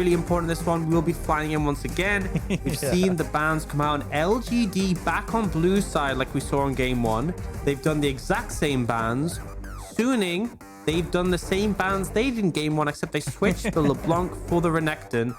really important, this one. We'll be flying in once again. We've seen the bans come out, and LGD back on blue side like we saw in game 1. They've done the exact same bans. Suning, they've done the same bans they did in game 1, except they switched the LeBlanc for the Renekton.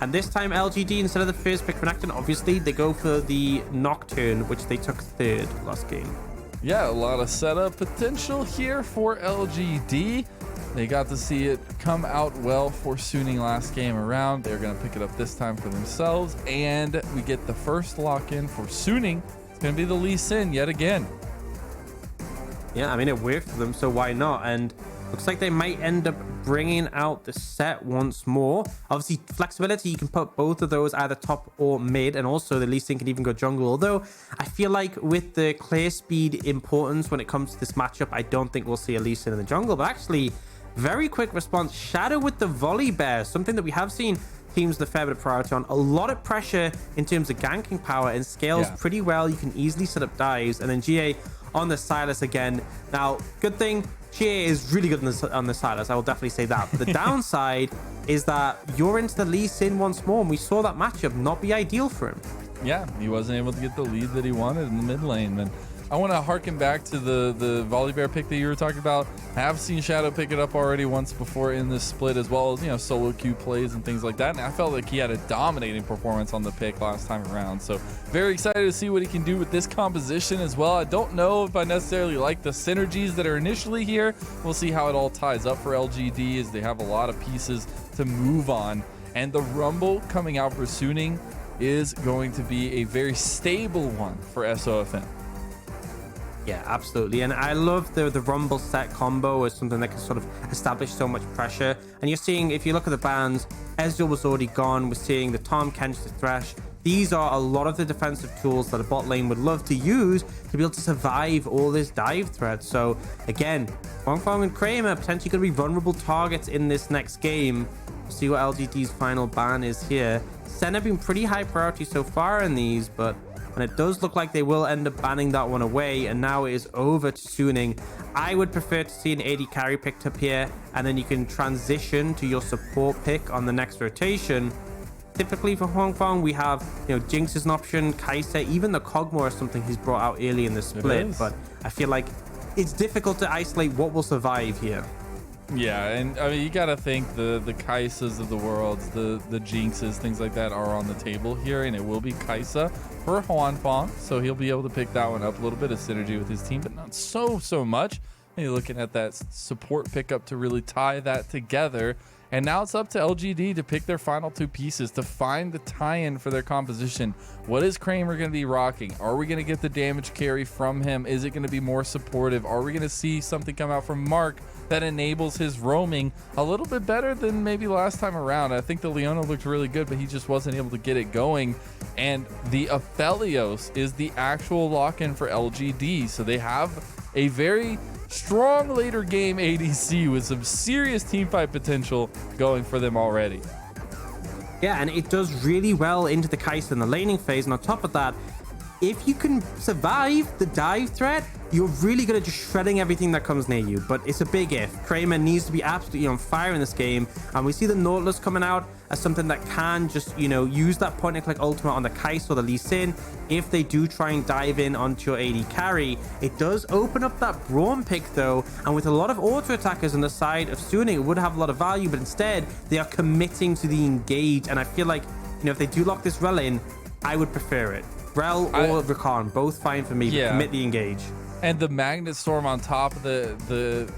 And this time LGD, instead of the first pick Renekton, obviously they go for the Nocturne, which they took 3rd last game. Yeah, a lot of setup potential here for LGD. They got to see it come out well for Suning last game around. They're going to pick it up this time for themselves. And we get the first lock-in for Suning. It's going to be the Lee Sin yet again. Yeah, I mean, it worked for them, so why not? And looks like they might end up bringing out the set once more. Obviously, flexibility, you can put both of those either top or mid, and also the Lee Sin can even go jungle. Although, I feel like with the clear speed importance when it comes to this matchup, I don't think we'll see a Lee Sin in the jungle. But actually, very quick response. Shadow with the volley bear, something that we have seen teams the fair bit of priority on. A lot of pressure in terms of ganking power, and scales pretty well. You can easily set up dives. And then GA on the Silas again. Now, good thing, GA is really good on the Silas. I will definitely say that. But the downside is that you're into the Lee Sin once more, and we saw that matchup not be ideal for him. Yeah, he wasn't able to get the lead that he wanted in the mid lane, man. I want to harken back to the volley bear pick that you were talking about. I have seen Shadow pick it up already once before in this split, as well as, you know, solo queue plays and things like that. And I felt like he had a dominating performance on the pick last time around. So very excited to see what he can do with this composition as well. I don't know if I necessarily like the synergies that are initially here. We'll see how it all ties up for LGD, as they have a lot of pieces to move on. And the Rumble coming out for Suning is going to be a very stable one for SOFM. Yeah, absolutely. And I love the Rumble set combo as something that can sort of establish so much pressure. And you're seeing, if you look at the bans, Ezreal was already gone. We're seeing the Tom, Kench, the Thresh. These are a lot of the defensive tools that a bot lane would love to use to be able to survive all this dive threat. So again, Huangfeng and Kramer potentially going to be vulnerable targets in this next game. We'll see what LGD's final ban is here. Senna been pretty high priority so far in these, but and it does look like they will end up banning that one away, and now it is over to Suning. I would prefer to see an AD carry picked up here, and then you can transition to your support pick on the next rotation. Typically for Huangfeng, we have, you know, Jinx is an option, Kai'Sa, even the Kog'Maw is something he's brought out early in the split, but I feel like it's difficult to isolate what will survive here. Yeah, and I mean, you gotta think the Kai'Sas of the world, the Jinxes, things like that are on the table here, and it will be Kai'Sa for Huangfeng, so he'll be able to pick that one up. A little bit of synergy with his team, but not so much. And you're looking at that support pickup to really tie that together. And now it's up to LGD to pick their final 2 pieces, to find the tie-in for their composition. What is Kramer going to be rocking? Are we going to get the damage carry from him? Is it going to be more supportive? Are we going to see something come out from Mark that enables his roaming a little bit better than maybe last time around? I think the Leona looked really good, but he just wasn't able to get it going. And the Aphelios is the actual lock-in for LGD. So they have a very strong later game ADC with some serious teamfight potential going for them already. Yeah, and it does really well into the Kai'Sa in the laning phase. And on top of that, if you can survive the dive threat, you're really good at just shredding everything that comes near you. But it's a big if. Kramer needs to be absolutely on fire in this game. And we see the Nautilus coming out as something that can just, you know, use that point and click ultimate on the Kai'Sa or the Lee Sin. If they do try and dive in onto your AD carry, it does open up that Braum pick though. And with a lot of auto attackers on the side of Suning, it would have a lot of value, but instead they are committing to the engage. And I feel like, you know, if they do lock this Rel in, I would prefer it. Rel or Rakan, both fine for me, but commit the engage. And the Magnet Storm on top of the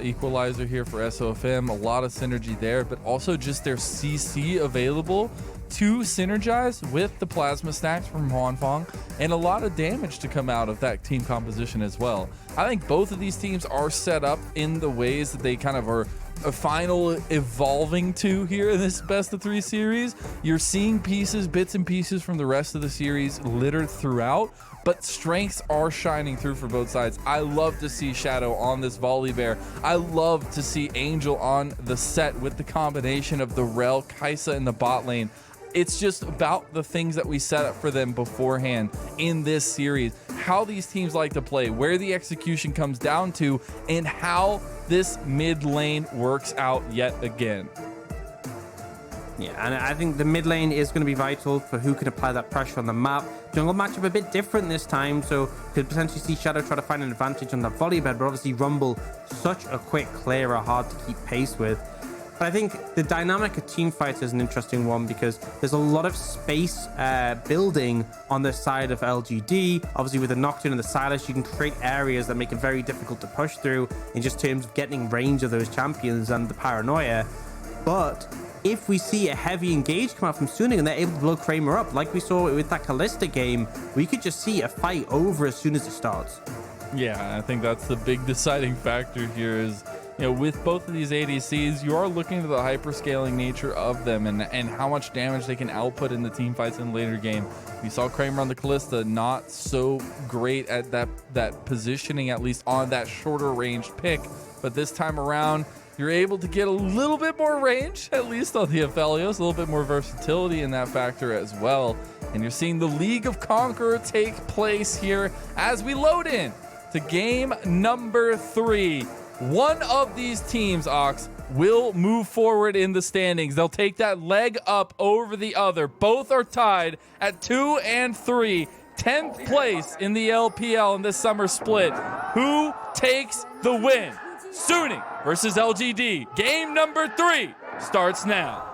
equalizer here for SOFM, a lot of synergy there, but also just their CC available to synergize with the plasma stacks from Huangfeng, and a lot of damage to come out of that team composition as well. I think both of these teams are set up in the ways that they kind of are a final evolving to here in this best of 3 series. You're seeing bits and pieces from the rest of the series littered throughout, but strengths are shining through for both sides. I love to see Shadow on this volley bear. I love to see Angel on the set with the combination of the Rel, Kai'Sa in the bot lane. It's just about the things that we set up for them beforehand in this series, how these teams like to play, where the execution comes down to, and how this mid lane works out yet again. Yeah, and I think the mid lane is going to be vital for who can apply that pressure on the map. Jungle matchup a bit different this time, so could potentially see Shadow try to find an advantage on that volley bed, but obviously Rumble, such a quick clearer, hard to keep pace with. But I think the dynamic of team fights is an interesting one because there's a lot of space building on the side of LGD. Obviously, with the Nocturne and the Silas, you can create areas that make it very difficult to push through in just terms of getting range of those champions and the paranoia. But if we see a heavy engage come out from Suning and they're able to blow Kramer up, like we saw with that Kalista game, we could just see a fight over as soon as it starts. Yeah, I think that's the big deciding factor here is, you know, with both of these ADCs, you are looking at the hyperscaling nature of them and how much damage they can output in the team fights in the later game. We saw Kramer on the Kalista not so great at that positioning, at least on that shorter range pick. But this time around, you're able to get a little bit more range, at least on the Aphelios, a little bit more versatility in that factor as well. And you're seeing the League of Conqueror take place here as we load in to game number 3. One of these teams, Ox, will move forward in the standings. They'll take that leg up over the other. Both are tied at 2 and 3. 10th place in the LPL in this summer split. Who takes the win? Suning versus LGD. Game number 3 starts now.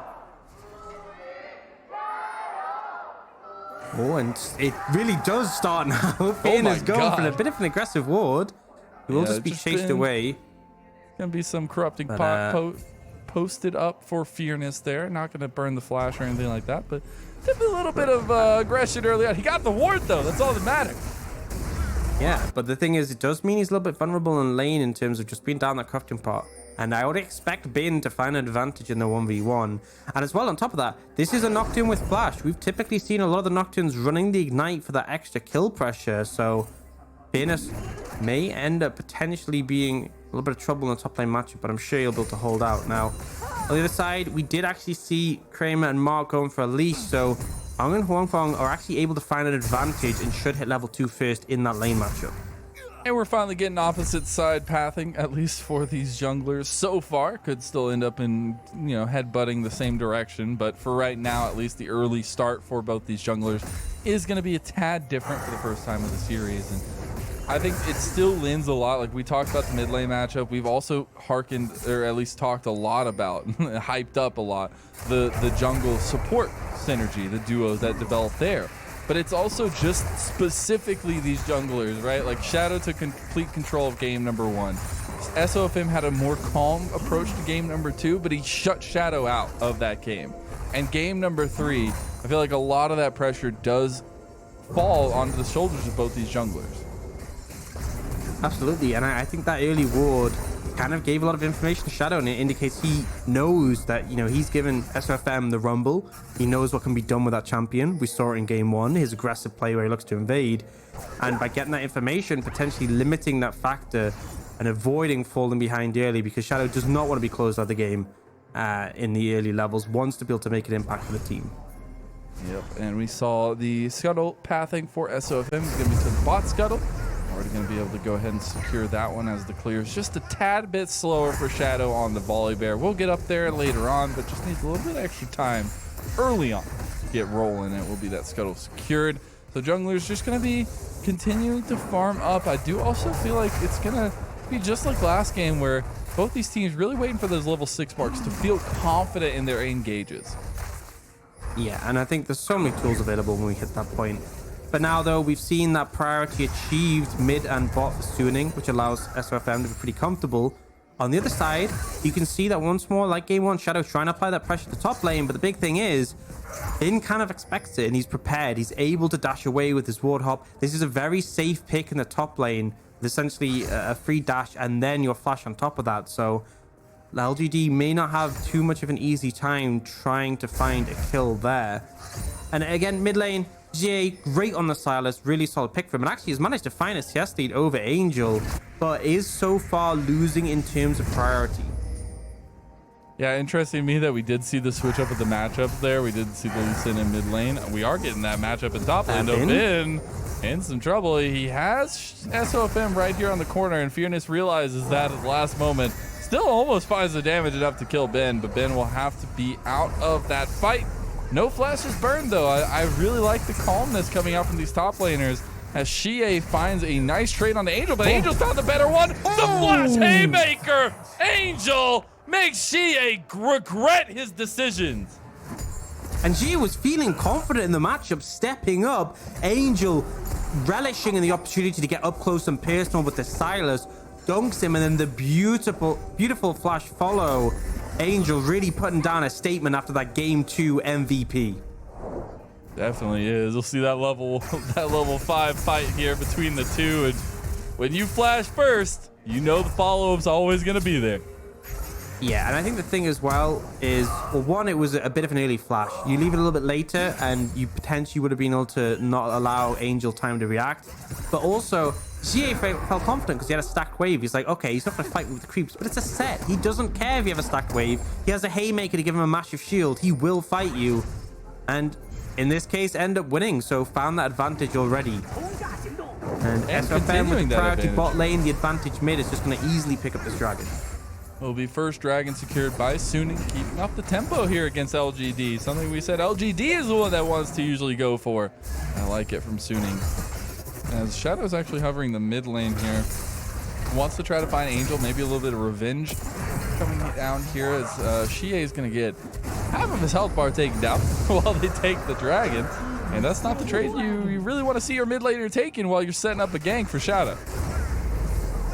Oh, and it really does start now. Finn is going for a bit of an aggressive ward. He will just be chased away. Gonna be some corrupting posted up for Fearness there. Not gonna burn the flash or anything like that, but did a little bit of aggression early on. He got the ward though. That's all that matters. Yeah, but the thing is, it does mean he's a little bit vulnerable in lane in terms of just being down that crafting pot. And I would expect Bin to find an advantage in the 1v1. And as well, on top of that, this is a Nocturne with flash. We've typically seen a lot of the Nocturnes running the Ignite for that extra kill pressure. So Fearness may end up potentially being a little bit of trouble in the top lane matchup, but I'm sure he'll be able to hold out. Now, on the other side, we did actually see Kramer and Mark going for a leash. So Hong and Huangfeng are actually able to find an advantage and should hit level 2 first in that lane matchup. And we're finally getting opposite side pathing, at least for these junglers so far. Could still end up in, you know, headbutting the same direction. But for right now, at least the early start for both these junglers is going to be a tad different for the first time of the series. And I think it still lends a lot. Like we talked about the mid lane matchup. We've also hearkened, or at least talked a lot about, hyped up a lot, the jungle support synergy, the duos that develop there. But it's also just specifically these junglers, right? Like Shadow took complete control of game number 1. SOFM had a more calm approach to game number 2, but he shut Shadow out of that game. And game number 3, I feel like a lot of that pressure does fall onto the shoulders of both these junglers. Absolutely, and I think that early ward kind of gave a lot of information to Shadow, and it indicates he knows that, you know, he's given SOFM the rumble. He knows what can be done with that champion. We saw it in game 1, his aggressive play where he looks to invade, and by getting that information, potentially limiting that factor and avoiding falling behind early, because Shadow does not want to be closed out of the game in the early levels, wants to be able to make an impact for the team. Yep, and we saw the scuttle pathing for SOFM. It's going to be to the bot scuttle. Already going to be able to go ahead and secure that one as the clear is just a tad bit slower for Shadow on the volley bear. We'll get up there later on, but just needs a little bit of extra time early on to get rolling. It will be that scuttle secured. So jungler's just going to be continuing to farm up. I do also feel like it's going to be just like last game where both these teams really waiting for those level 6 marks to feel confident in their engages. Yeah, and I think there's so many tools available when we hit that point. But now, though, we've seen that priority achieved mid and bot for Suning, which allows SOFM to be pretty comfortable. On the other side, you can see that once more, like game 1, Shadow trying to apply that pressure to the top lane. But the big thing is, Finn kind of expects it, and he's prepared. He's able to dash away with his ward hop. This is a very safe pick in the top lane, with essentially a free dash and then your flash on top of that. So LGD may not have too much of an easy time trying to find a kill there. And again, mid lane, GA, great on the Silas, really solid pick for him, and actually has managed to find a CS lead over Angel, but is so far losing in terms of priority. Yeah, interesting to me that we did see the switch up of the matchups there. We did see the Lee Sin in mid lane. We are getting that matchup in top lane. Bin in some trouble. He has SOFM right here on the corner, and Fearness realizes that at the last moment. Still almost finds the damage enough to kill Ben, but Ben will have to be out of that fight. No flash is burned, though. I really like the calmness coming out from these top laners as Xie finds a nice trade on the Angel, but Angel's found the better one. The flash haymaker! Angel makes Xie regret his decisions. And Xie was feeling confident in the matchup, stepping up. Angel relishing in the opportunity to get up close and personal with the Silas, dunks him, and then the beautiful flash follow. Angel really putting down a statement after that game 2 MVP. Definitely is. We'll see that level 5 fight here between the two, and when you flash first, you know the follow-up's always going to be there. Yeah, and I think the thing as well is, well, one, it was a bit of an early flash. You leave it a little bit later, and you potentially would have been able to not allow Angel time to react. But also, Xie felt confident because he had a stacked wave. He's like, okay, he's not going to fight with the creeps, but it's a set. He doesn't care if you have a stacked wave. He has a haymaker to give him a massive shield. He will fight you. And in this case, end up winning. So found that advantage already. And SFM with the priority bot lane, the advantage mid is just going to easily pick up this dragon. Will be first dragon secured by Suning, keeping up the tempo here against LGD. Something we said LGD is the one that wants to usually go for. I like it from Suning. As Shadow's actually hovering the mid lane here. Wants to try to find Angel, maybe a little bit of revenge coming down here as Xie is going to get half of his health bar taken down while they take the dragon. And that's not the trade you really want to see your mid laner taking while you're setting up a gank for Shadow.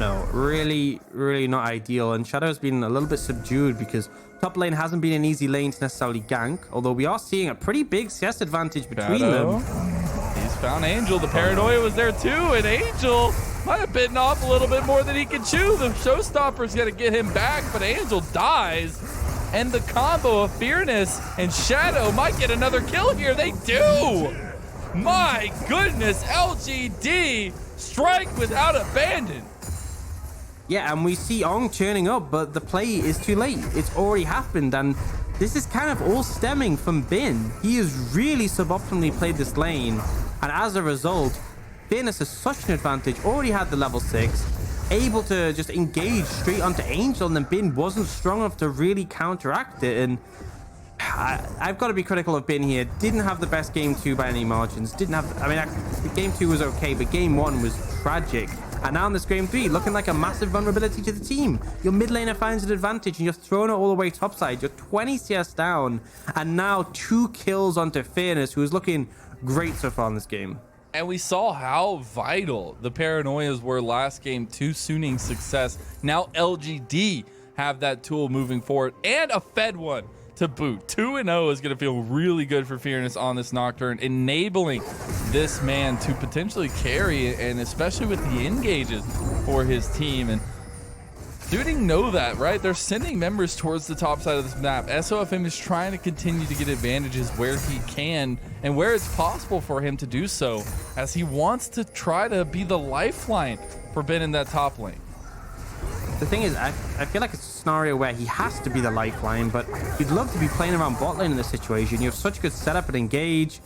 No, really not ideal. And Shadow's been a little bit subdued because top lane hasn't been an easy lane to necessarily gank. Although we are seeing a pretty big CS advantage between them. He's found Angel. The paranoia was there too. And Angel might have bitten off a little bit more than he could chew. The showstopper's going to get him back, but Angel dies. And the combo of Fearness and Shadow might get another kill here. They do. My goodness, LGD strike without abandon. Yeah, and we see Ong turning up, but the play is too late. It's already happened, and this is kind of all stemming from Bin. He has really suboptimally played this lane, and as a result, Fearness has such an advantage, already had the level 6, able to just engage straight onto Angel, and then Bin wasn't strong enough to really counteract it, and I've got to be critical of Bin here. Didn't have the best game 2 by any margins. Didn't have, I mean, game 2 was okay, but game 1 was tragic. And now in this game 3, looking like a massive vulnerability to the team. Your mid laner finds an advantage and you're throwing it all the way topside. You're 20 CS down, and now 2 kills onto Fearness, who is looking great so far in this game. And we saw how vital the paranoias were last game to Suning's success. Now LGD have that tool moving forward, and a fed one to boot. 2-0 is going to feel really good for Fearness on this Nocturne, enabling this man to potentially carry, and especially with the engages for his team. And Suning know that, right? They're sending members towards the top side of this map. SOFM is trying to continue to get advantages where he can and where it's possible for him to do so, as he wants to try to be the lifeline for Ben in that top lane. The thing is, I feel like it's a scenario where he has to be the lifeline, but you'd love to be playing around bot lane in this situation. You have such good setup and engage.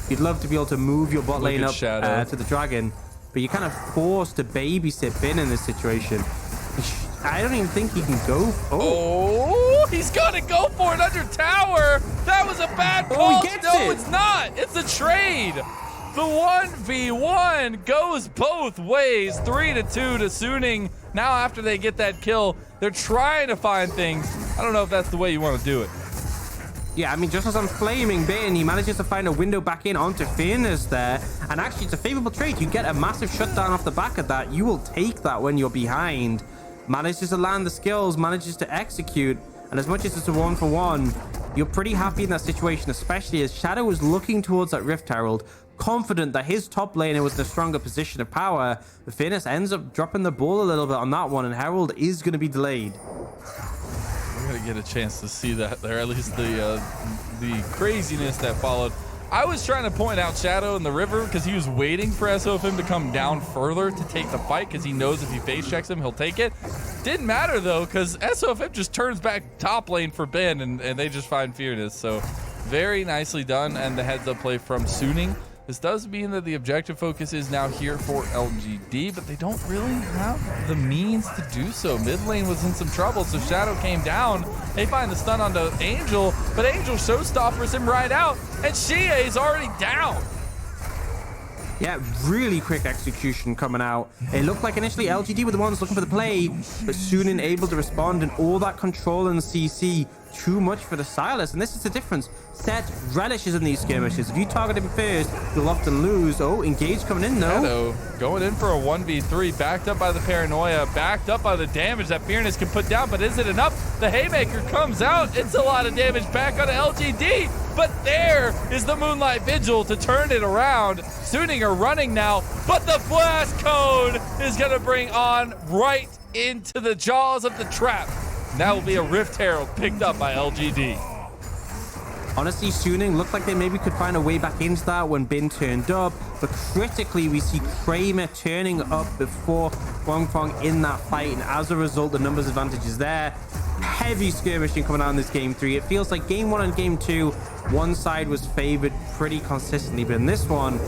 You'd love to be able to move your bot lane up to the dragon, but you're kind of forced to babysit Bin in this situation. I don't even think he can go. Oh, he's gonna go for it under tower. That was a bad call. He gets it. It's not. It's a trade. The 1v1 goes both ways. 3-2 to Suning. Now after they get that kill, they're trying to find things. I don't know if that's the way you want to do it. Yeah, I mean, just as I'm flaming Bin, he manages to find a window back in onto Fearness there. And actually, it's a favorable trade. You get a massive shutdown off the back of that. You will take that when you're behind. Manages to land the skills, manages to execute. And as much as it's a 1-for-1, you're pretty happy in that situation, especially as Shadow was looking towards that Rift Herald, confident that his top laner was in a stronger position of power. But Fearness ends up dropping the ball a little bit on that one, and Herald is going to be delayed. We're going to get a chance to see that there, at least the craziness that followed. I was trying to point out Shadow in the river because he was waiting for SOFM to come down further to take the fight, because he knows if he face checks him, he'll take it. Didn't matter though, because SOFM just turns back top lane for Ben, and they just find Fearness. So very nicely done, and the heads up play from Suning. This does mean that the objective focus is now here for LGD, but they don't really have the means to do so. Mid lane was in some trouble, so Shadow came down. They find the stun onto Angel, but Angel showstoppers him right out, and Shie is already down. Yeah, really quick execution coming out. It looked like initially LGD were the ones looking for the play, but Suning able to respond, and all that control and CC, too much for the Silas. And this is the difference. Set relishes in these skirmishes. If you target him first, you'll often lose. Oh, Engage coming in though. Shadow going in for a 1v3, backed up by the paranoia, backed up by the damage that Fearness can put down, but is it enough? The Haymaker comes out. It's a lot of damage back on LGD, but there is the Moonlight Vigil to turn it around. Suning are running now, but the Blast Cone is gonna bring on right into the jaws of the trap. That will be a Rift Herald picked up by LGD. Honestly, Suning looked like they maybe could find a way back into that when Bin turned up, but critically we see Kramer turning up before Guangfang in that fight, and as a result the numbers advantage is there. Heavy skirmishing coming out in this game 3. It feels like game 1 and game 2 one side was favored pretty consistently, but in this one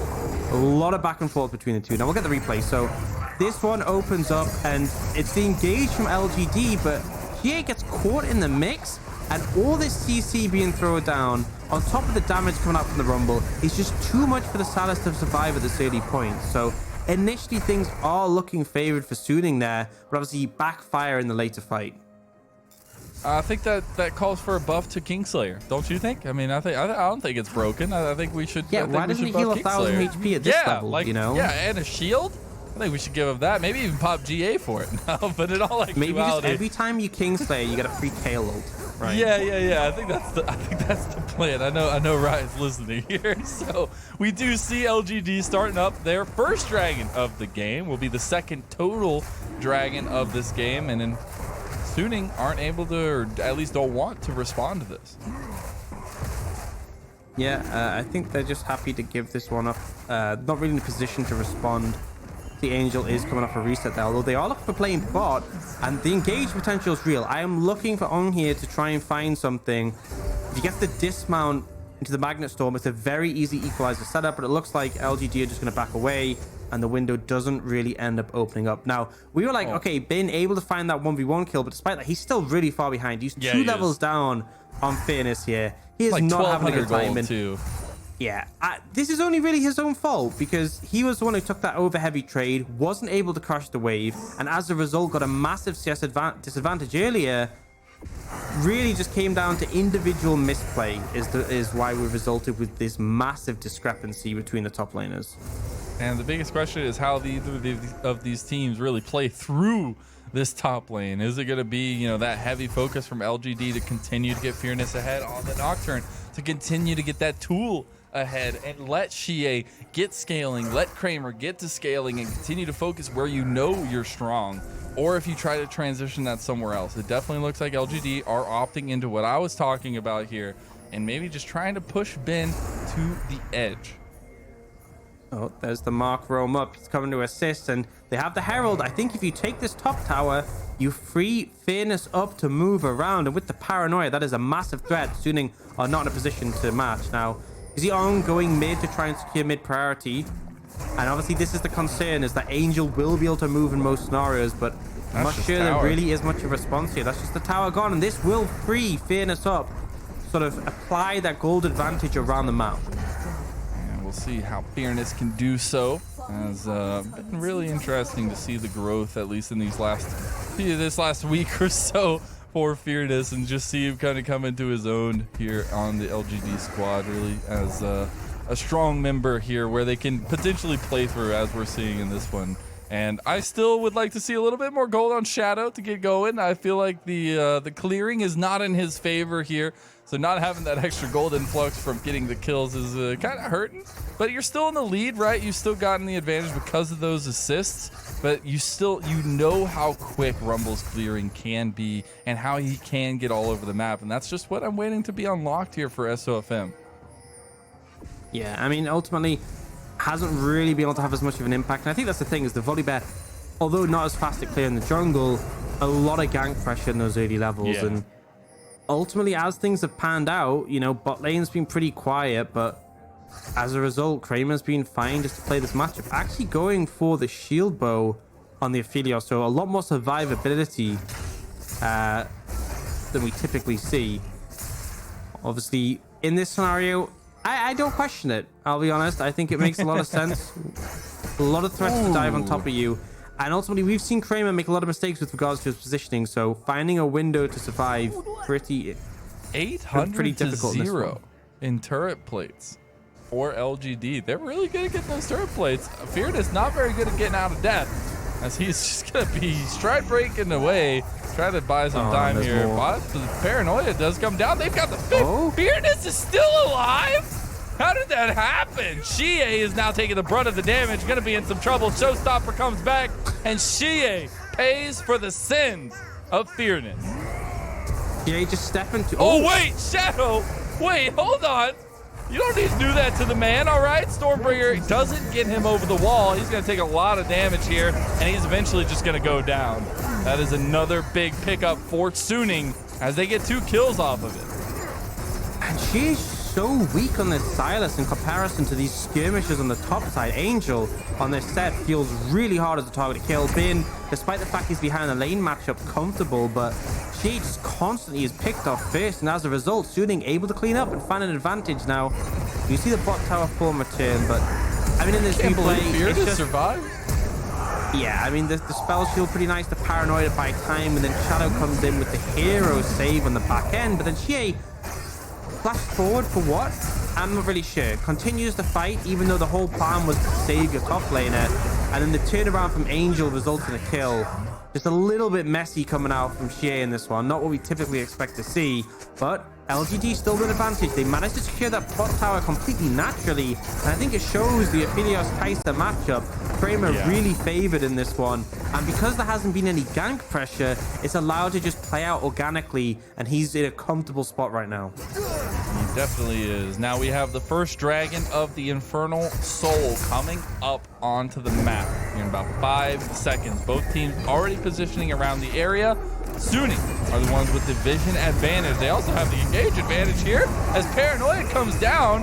a lot of back and forth between the two. Now we'll get the replay. So this one opens up and it's the engage from LGD, but GA gets caught in the mix, and all this CC being thrown down on top of the damage coming out from the Rumble is just too much for the Silas to survive at this early point. So initially things are looking favored for Suning there, but obviously backfire in the later fight. I think that calls for a buff to Kingslayer, don't you think? I mean, I don't think it's broken. I think we should. Yeah, why doesn't he heal 1,000 HP at this level? Like, you know? Yeah, and a shield. I think we should give him that. Maybe even pop GA for it. No, but in all actuality, maybe just every time you Kingslayer, you get a free tail ult. Right. Yeah. I think that's the plan. I know Ryan's listening here. So we do see LGD starting up their first dragon of the game. Will be the second total dragon of this game, and then Suning aren't able to, or at least don't want to respond to this. Yeah, I think they're just happy to give this one up. Not really in a position to respond. The Angel is coming off a reset there, although they are looking for playing bot, and the engage potential is real. I am looking for on here to try and find something. If you get the dismount into the Magnet Storm, it's a very easy equalizer setup, but it looks like LGD are just going to back away, and the window doesn't really end up opening up. Now, we were like, okay, been able to find that 1v1 kill, but despite that, he's still really far behind. He's two levels down on Fairness here. He is like not having a good time. Too. Yeah, this is only really his own fault, because he was the one who took that over heavy trade, wasn't able to crush the wave, and as a result got a massive CS disadvantage earlier. Really just came down to individual misplay is why we resulted with this massive discrepancy between the top laners. And the biggest question is how either of these teams really play through this top lane. Is it going to be, you know, that heavy focus from LGD to continue to get Fearness ahead on the Nocturne, to continue to get that tool ahead and let Shie get scaling, let Kramer get to scaling and continue to focus where you know you're strong, or if you try to transition that somewhere else? It definitely looks like LGD are opting into what I was talking about here and maybe just trying to push Ben to the edge. Oh, there's the Mark roam up. He's coming to assist, and they have the Herald. I think if you take this top tower, you free Fairness up to move around, and with the paranoia, that is a massive threat. Suning are not in a position to match. Now, is he on going mid to try and secure mid priority? And obviously this is the concern, is that Angel will be able to move in most scenarios, but I'm not sure there really is much of a response here. That's just the tower gone, and this will free Fairness up, sort of apply that gold advantage around the map. And we'll see how Fairness can do so. It's been really interesting to see the growth, at least in this last week or so, for Fearness, and just see him kind of come into his own here on the LGD squad, really as a strong member here where they can potentially play through, as we're seeing in this one. And I still would like to see a little bit more gold on Shadow to get going. I feel like the clearing is not in his favor here, so not having that extra gold influx from getting the kills is kind of hurting. But you're still in the lead, right? You've still gotten the advantage because of those assists, but you know how quick Rumble's clearing can be and how he can get all over the map, and that's just what I'm waiting to be unlocked here for SOFM. Yeah, I mean, ultimately hasn't really been able to have as much of an impact, and I think that's the thing, is the Volibear, although not as fast to clear in the jungle, a lot of gank pressure in those early levels. Yeah. And ultimately, as things have panned out, you know, bot lane's been pretty quiet, but as a result, Kramer's been fine just to play this matchup. Actually going for the shield bow on the Aphelios, so a lot more survivability than we typically see. Obviously, in this scenario, I don't question it. I'll be honest. I think it makes a lot of sense. A lot of threats to dive on top of you. And ultimately, we've seen Kramer make a lot of mistakes with regards to his positioning. So finding a window to survive pretty 800 pretty to difficult in 0 in turret plates for LGD. They're really good at getting those turret plates. Fearness not very good at getting out of death, as he's just going to be stride breaking away, trying to buy some time here. But the paranoia does come down. They've got the Fearness is still alive? How did that happen? Shie is now taking the brunt of the damage, going to be in some trouble. Showstopper comes back, and Shie pays for the sins of Fearness. Yeah, just step into. Oh, wait, Shadow. Wait, hold on. You don't need to do that to the man, all right? Stormbringer doesn't get him over the wall. He's going to take a lot of damage here, and he's eventually just going to go down. That is another big pickup for Suning as they get 2 kills off of it. And she's so weak on this Silas in comparison to these skirmishes on the top side. Angel on this set feels really hard as a target to kill. Bin, despite the fact he's behind the lane matchup, comfortable, but she just constantly is picked off first, and as a result, Suning able to clean up and find an advantage now. You see the bot tower form return, but I mean, in this replay, it's just survive. Yeah, I mean, the spell shield pretty nice. The paranoia by time, and then Shadow comes in with the hero save on the back end, but then Shie flash forward for what? I'm not really sure. Continues the fight, even though the whole plan was to save your top laner, and then the turnaround from Angel results in a kill. Just a little bit messy coming out from Shie in this one. Not what we typically expect to see, but LGD still with advantage. They managed to secure that bot tower completely naturally, and I think it shows the Aphelios Kai'Sa matchup. Kramer really favored in this one, and because there hasn't been any gank pressure, it's allowed to just play out organically, and he's in a comfortable spot right now. He definitely is. Now we have the first dragon of the Infernal Soul coming up onto the map in about 5 seconds. Both teams already positioning around the area. Suning are the ones with the vision advantage. They also have the engage advantage here as Paranoia comes down.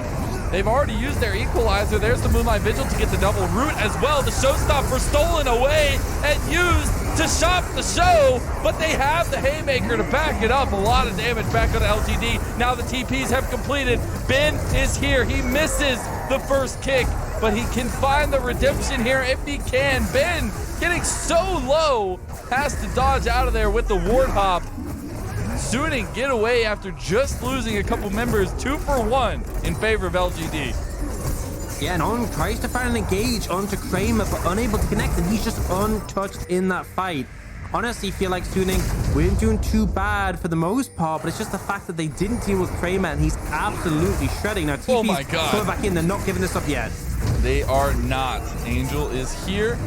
They've already used their equalizer. There's the Moonlight Vigil to get the double root as well. The Showstopper stolen away and used to shop the show, but they have the Haymaker to back it up. A lot of damage back on LGD. Now the TPs have completed. Ben is here. He misses the first kick, but he can find the redemption here if he can. Ben getting so low, has to dodge out of there with the Ward Hop. Suning get away after just losing a couple members, 2 for 1 in favor of LGD. Yeah, and On tries to find an engage onto Kramer, but unable to connect, and he's just untouched in that fight. Honestly, feel like Suning weren't doing too bad for the most part, but it's just the fact that they didn't deal with Kramer, and he's absolutely shredding. Now, TP's coming back in, they're not giving this up yet. They are not. Angel is here.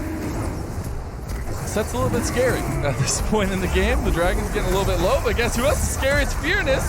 That's a little bit scary at this point in the game. The Dragon's getting a little bit low, but guess who else is scary? It's Fearness.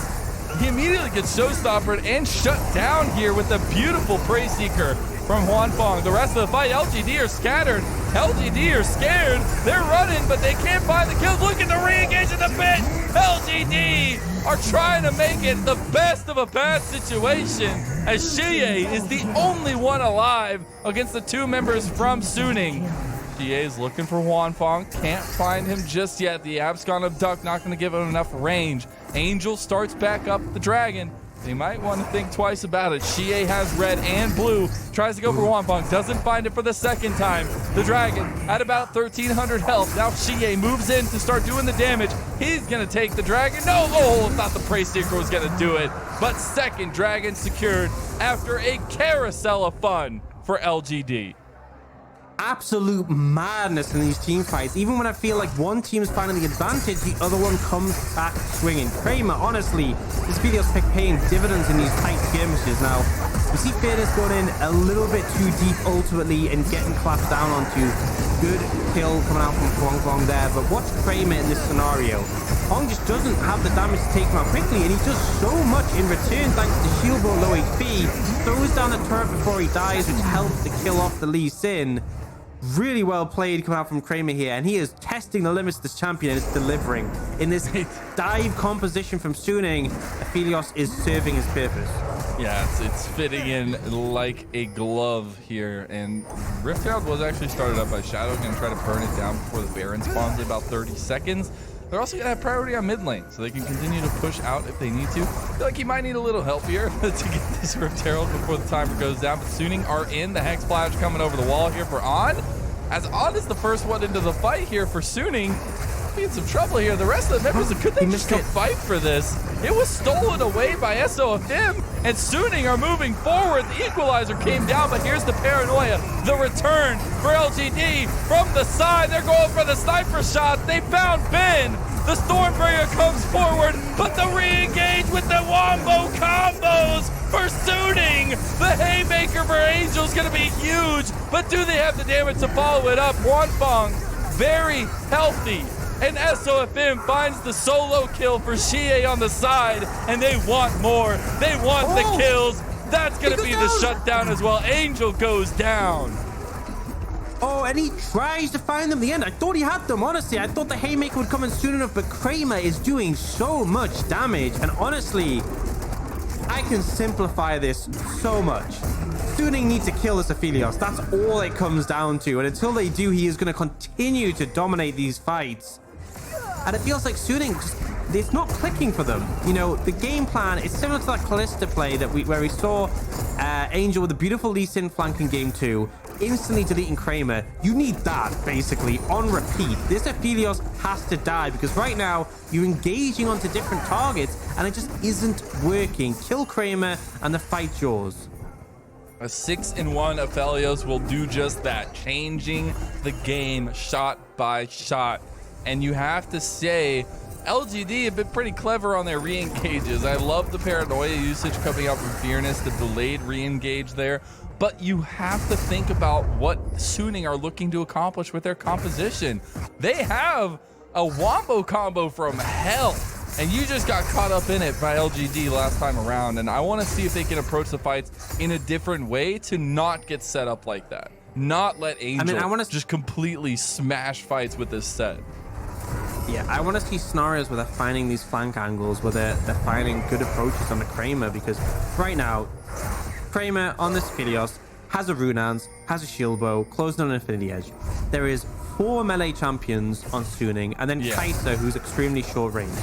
He immediately gets showstoppered and shut down here with a beautiful Prey Seeker from Huanfeng. The rest of the fight, LGD are scattered. LGD are scared. They're running, but they can't find the kills. Look at the re-engage in the pit. LGD are trying to make it the best of a bad situation, as Shie is the only one alive against the 2 members from Suning. Shie is looking for Huanfeng. Can't find him just yet. The Abscon Abduct not going to give him enough range. Angel starts back up the Dragon. They might want to think twice about it. Shie has red and blue. Tries to go for Huanfeng. Doesn't find it for the second time. The Dragon at about 1,300 health. Now Shie moves in to start doing the damage. He's going to take the Dragon. No! Oh, thought the Prey Seeker was going to do it. But second Dragon secured after a carousel of fun for LGD. Absolute madness in these team fights. Even when I feel like one team is finding the advantage, the other one comes back swinging. Kramer, honestly, this video's paying dividends in these tight skirmishes. Now, we see Fearness going in a little bit too deep ultimately and getting clapped down onto. Good kill coming out from Huanfeng there, but watch Kramer in this scenario. Hong just doesn't have the damage to take him out quickly, and he does so much in return thanks to shield bow low HP. Throws down the turret before he dies, which helps to kill off the Lee Sin. Really well played coming out from Kramer here, and he is testing the limits of this champion and it's delivering. In this dive composition from Suning, Aphelios is serving his purpose. Yeah, it's fitting in like a glove here. And Rift Herald was actually started up by Shadow. Going to try to burn it down before the Baron spawns in about 30 seconds. They're also going to have priority on mid lane, so they can continue to push out if they need to. I feel like he might need a little help here to get this Rift Herald before the timer goes down. But Suning are in. The Hex Splash coming over the wall here for On. As On is the first one into the fight here for Suning. Be in some trouble here. The rest of the members, could they just go fight for this? It was stolen away by SOFM, and Suning are moving forward. The equalizer came down, but here's the paranoia. The return for LGD from the side. They're going for the sniper shot. They found Ben. The Stormbringer comes forward, but the re-engage with the wombo combos for Suning. The haymaker for Angel's gonna be huge, but do they have the damage to follow it up? Wanfong, very healthy. And SOFM finds the solo kill for Xie on the side, and they want more. They want the kills. That's going to be the shutdown as well. Angel goes down. Oh, and he tries to find them at the end. I thought he had them, honestly. I thought the Haymaker would come in soon enough, but Kramer is doing so much damage. And honestly, I can simplify this so much. Suning needs to kill this Aphelios. That's all it comes down to. And until they do, he is going to continue to dominate these fights. And it feels like Suning just, it's not clicking for them. You know, the game plan is similar to that Kalista play that where we saw Angel with a beautiful Lee Sin flank in game 2, instantly deleting Kramer. You need that, basically, on repeat. This Aphelios has to die, because right now, you're engaging onto different targets, and it just isn't working. Kill Kramer, and the fight's yours. A 6-in-1 Aphelios will do just that, changing the game shot by shot. And you have to say, LGD have been pretty clever on their re-engages. I love the paranoia usage coming out from Fearness, the delayed re-engage there. But you have to think about what Suning are looking to accomplish with their composition. They have a wombo combo from hell, and you just got caught up in it by LGD last time around. And I want to see if they can approach the fights in a different way to not get set up like that. Not let Angel just completely smash fights with this set. Yeah, I want to see scenarios where they're finding these flank angles, where they're finding good approaches on the Kramer, because right now, Kramer on this Aphelios has a Runans, has a Shield Bow, closing on an Infinity Edge. There is 4 melee champions on Suning, and then Kai'Sa, who's extremely short range.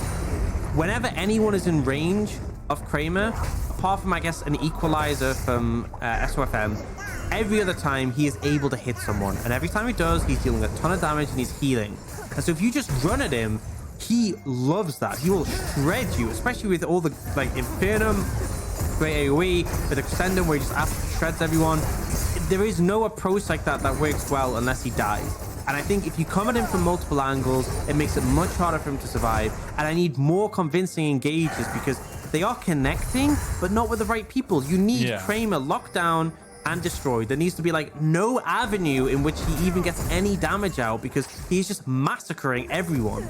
Whenever anyone is in range of Kramer, apart from, I guess, an equalizer from SOFM, every other time he is able to hit someone. And every time he does, he's dealing a ton of damage and he's healing. And so if you just run at him, he loves that. He will shred you, especially with all the, like, Infernum, great AoE, with Extendum, where he just absolutely shreds everyone. There is no approach like that that works well unless he dies. And I think if you come at him from multiple angles, it makes it much harder for him to survive. And I need more convincing engages, because they are connecting, but not with the right people. You need Kramer locked down and destroyed. There needs to be, like, no avenue in which he even gets any damage out, because he's just massacring everyone.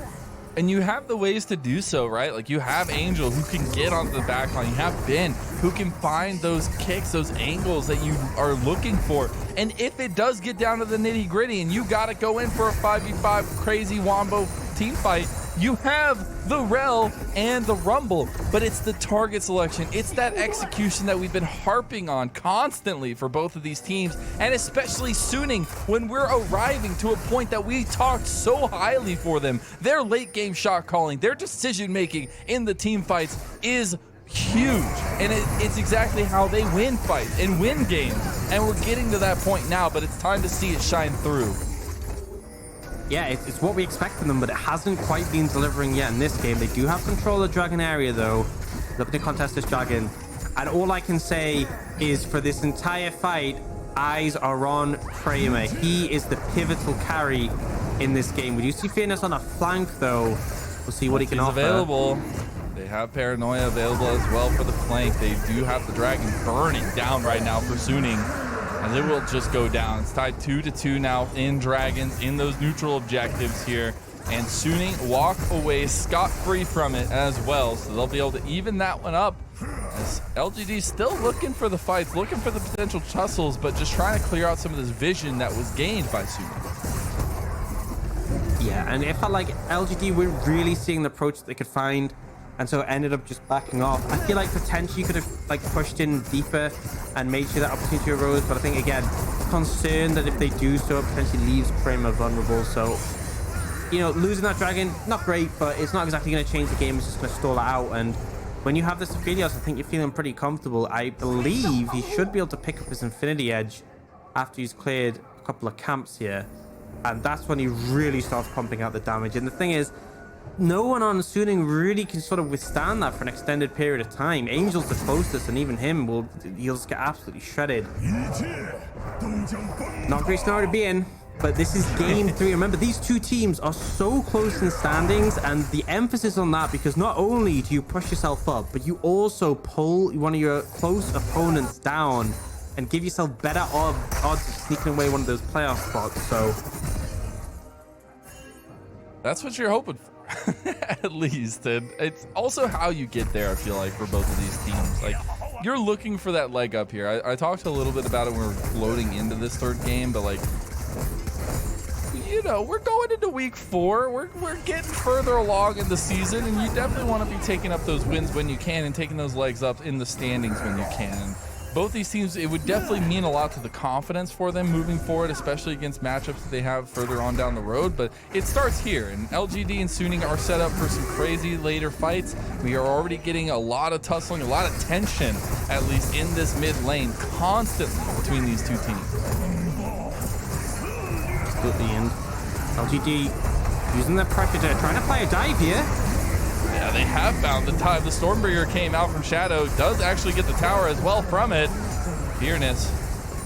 And you have the ways to do so, right? Like, you have Angel who can get onto the back line. You have Ben who can find those kicks, those angles that you are looking for. And if it does get down to the nitty gritty and you got to go in for a 5v5 crazy wombo team fight, you have the Rel and the Rumble, but it's the target selection. It's that execution that we've been harping on constantly for both of these teams, and especially Suning, when we're arriving to a point that we talked so highly for them. Their late game shot calling, their decision making in the team fights is huge, and it's exactly how they win fights and win games. And we're getting to that point now, but it's time to see it shine through. Yeah, it's what we expect from them, but it hasn't quite been delivering yet in this game. They do have control of the Dragon area, though. Looking to contest this Dragon. And all I can say is, for this entire fight, eyes are on Kramer. He is the pivotal carry in this game. We do see Fearness on a flank, though. We'll see what he can offer. Available. They have Paranoia available as well for the flank. They do have the Dragon burning down right now for Suning, and it will just go down. It's tied 2-2 now in Dragons, in those neutral objectives here. And Suning walk away scot-free from it as well. So they'll be able to even that one up. As LGD still looking for the fights, looking for the potential tussles, but just trying to clear out some of this vision that was gained by Suning. Yeah, and it felt like LGD weren't really seeing the approach that they could find and so it ended up just backing off. I feel like potentially you could have like pushed in deeper and made sure that opportunity arose, but I think again, concerned that if they do so, it potentially leaves Kramer vulnerable. So, you know, losing that dragon, not great, but it's not exactly going to change the game. It's just going to stall it out. And when you have this Aphelios, I think you're feeling pretty comfortable. I believe he should be able to pick up his Infinity Edge after he's cleared a couple of camps here. And that's when he really starts pumping out the damage. And the thing is, no one on Suning really can sort of withstand that for an extended period of time. Angel's the closest, and even him he'll just get absolutely shredded. Not a great scenario to be in, but this is game 3. Remember, these two teams are so close in standings, and the emphasis on that, because not only do you push yourself up, but you also pull one of your close opponents down and give yourself better odds of sneaking away one of those playoff spots. So that's what you're hoping for. At least. And it's also how you get there, I feel like, for both of these teams. Like, you're looking for that leg up here. I talked a little bit about it when we were floating into this third game, but like, you know, we're going into week 4. We're getting further along in the season, and you definitely want to be taking up those wins when you can and taking those legs up in the standings when you can. Both these teams, it would definitely mean a lot to the confidence for them moving forward, especially against matchups that they have further on down the road. But it starts here, and LGD and Suning are set up for some crazy later fights. We are already getting a lot of tussling, a lot of tension, at least in this mid lane, constantly between these two teams. At the end, LGD using the pressure to trying to play a dive here. Yeah, they have found the time. The Stormbringer came out from Shadow, does actually get the tower as well from it. Fearness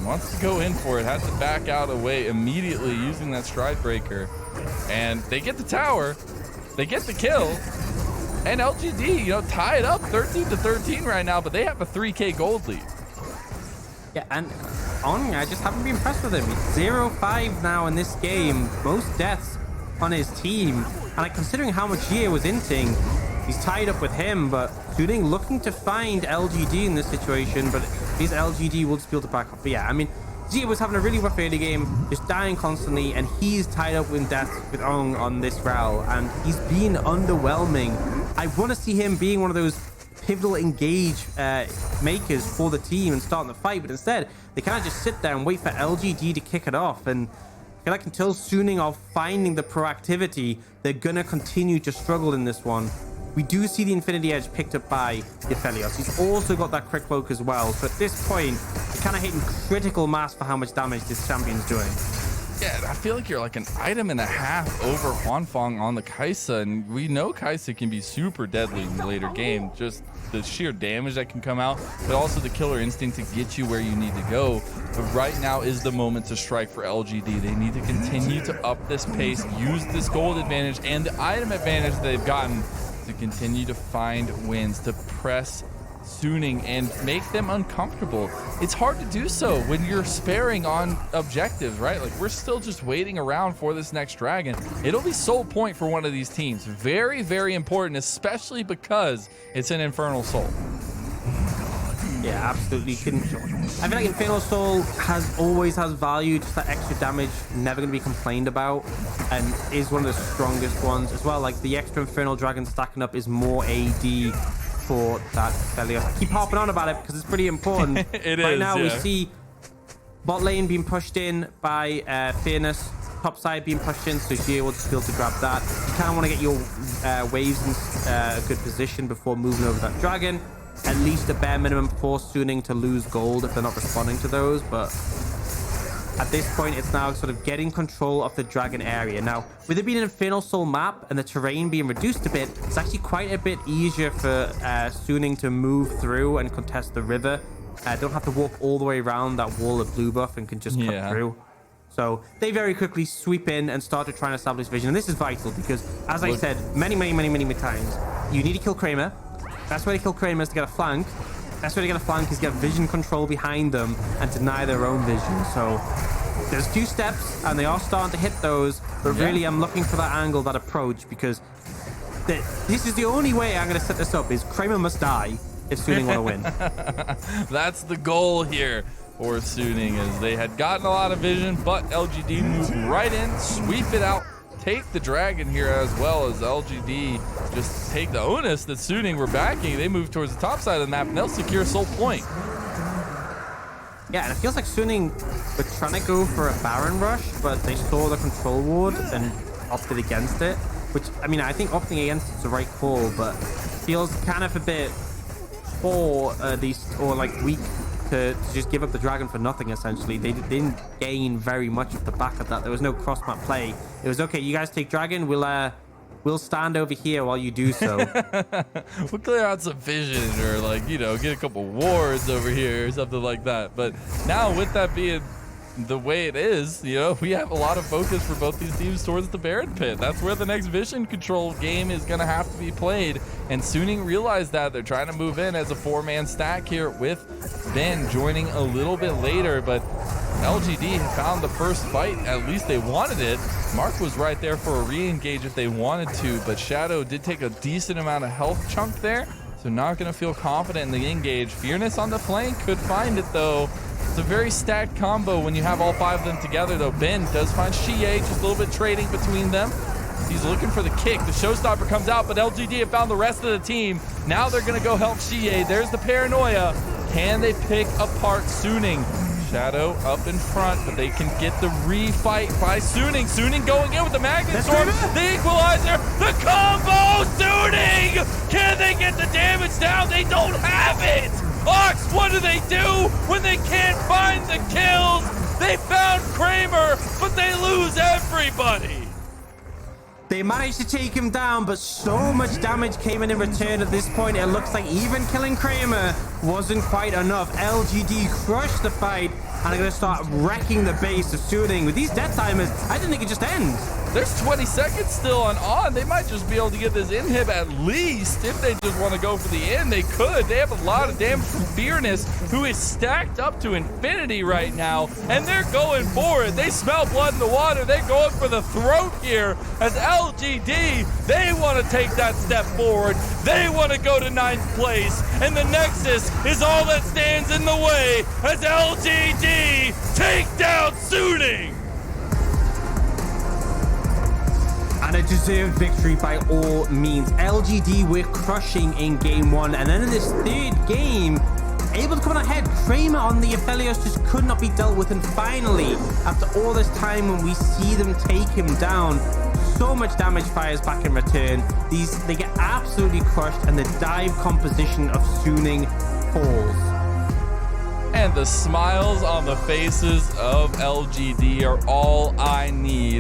wants to go in for it, has to back out away immediately using that Stride Breaker. And they get the tower, they get the kill, and LGD, you know, tie it up 13-13 right now, but they have a 3K gold lead. Yeah, and on, I just haven't been impressed with him. He's 0-5 now in this game, most deaths on his team. And like, considering how much Gia was inting, he's tied up with him, but Suning looking to find LGD in this situation, but his LGD will just be able to back up. But yeah, I mean, Gia was having a really rough early game, just dying constantly, and he's tied up with death with Ong on this route, and he's been underwhelming. I want to see him being one of those pivotal engage makers for the team and starting the fight, but instead, they kind of just sit there and wait for LGD to kick it off, and I feel like until Suning are finding the proactivity, they're gonna continue to struggle in this one. We do see the Infinity Edge picked up by Aphelios. He's also got that quick cloak as well. So at this point, you're kind of hitting critical mass for how much damage this champion's doing. Yeah, I feel like you're like an item and a half over Huanfeng on the Kai'Sa, and we know Kai'Sa can be super deadly in the later game. Just the sheer damage that can come out, but also the killer instinct to get you where you need to go. But right now is the moment to strike for LGD. They need to continue to up this pace, use this gold advantage and the item advantage that they've gotten to continue to find wins, to press Suning and make them uncomfortable. It's hard to do so when you're sparing on objectives, right? Like, we're still just waiting around for this next dragon. It'll be soul point for one of these teams. Very, very important, especially because it's an Infernal Soul. Yeah, absolutely. I feel like Infernal Soul always has value, just that extra damage, never going to be complained about, and is one of the strongest ones as well. Like, the extra Infernal Dragon stacking up is more AD for that Aphelios. I keep harping on about it because it's pretty important. Right now, we see bot lane being pushed in by Fearness, top side being pushed in, so Gia will just be able to grab that. You kind of want to get your waves in a good position before moving over that dragon. At least a bare minimum for Suning to lose gold if they're not responding to those, but at this point, it's now sort of getting control of the dragon area. Now, with it being an Infernal Soul map and the terrain being reduced a bit, it's actually quite a bit easier for Suning to move through and contest the river. Don't have to walk all the way around that wall of blue buff and can just cut through. So they very quickly sweep in and start to try and establish vision. And this is vital because, as I said many times, you need to kill Kramer. Best way to kill Kramer is to get a flank. Best way to get a flank is get vision control behind them and deny their own vision. So there's 2 steps and they are starting to hit those, but really I'm looking for that angle, that approach, because this is the only way I'm going to set this up is Kramer must die if Suning want to win. That's the goal here for Suning, as they had gotten a lot of vision, but LGD moved right in, sweep it out, take the dragon here, as well as LGD just take the onus that Suning were backing. They move towards the top side of the map, and they'll secure Soul Point. Yeah, and it feels like Suning were trying to go for a Baron rush, but they saw the control ward and opted against it. Which, I mean, I think opting against it's the right call, but feels kind of a bit poor, or like weak to just give up the dragon for nothing, essentially. They didn't gain very much of the back of that. There was no cross-map play. It was, okay, you guys take dragon, we'll stand over here while you do so. We'll clear out some vision, or like, you know, get a couple wards over here or something like that. But now, with that being the way it is, you know, we have a lot of focus for both these teams towards the Baron pit. That's where the next vision control game is going to have to be played, and Suning realized that. They're trying to move in as a 4-man stack here, with Ben joining a little bit later, but LGD found the first fight. At least they wanted it. Mark was right there for a re-engage if they wanted to, but Shadow did take a decent amount of health chunk there, so not going to feel confident in the engage. Fearness on the flank could find it, though. It's a very stacked combo when you have all 5 of them together, though. Ben does find Xie, just a little bit trading between them. He's looking for the kick. The showstopper comes out, but LGD have found the rest of the team. Now they're going to go help Xie. There's the paranoia. Can they pick apart Suning? Shadow up in front, but they can get the refight by Suning. Suning going in with the Magnet Storm, the equalizer, the combo. Suning! Can they get the damage down? They don't have it! Ox, what do they do when they can't find the kills? They found Kramer, but they lose everybody. They managed to take him down, but so much damage came in return. At this point, it looks like even killing Kramer wasn't quite enough. LGD crushed the fight, and are going to start wrecking the base of Suning. With these death timers, I didn't think it just ends. There's 20 seconds still on. They might just be able to get this inhib at least. If they just want to go for the end, they could. They have a lot of damage from Fearness, who is stacked up to infinity right now, and they're going for it. They smell blood in the water. They're going for the throat here as LGD, they want to take that step forward. They want to go to 9th place, and the Nexus is all that stands in the way as LGD take down Suning. And a deserved victory by all means. LGD were crushing in game 1, and then in this 3rd game, able to come on ahead. Kramer on the Aphelios just could not be dealt with, and finally, after all this time, when we see them take him down, so much damage fires back in return. They get absolutely crushed, and the dive composition of Suning falls. And the smiles on the faces of LGD are all I need.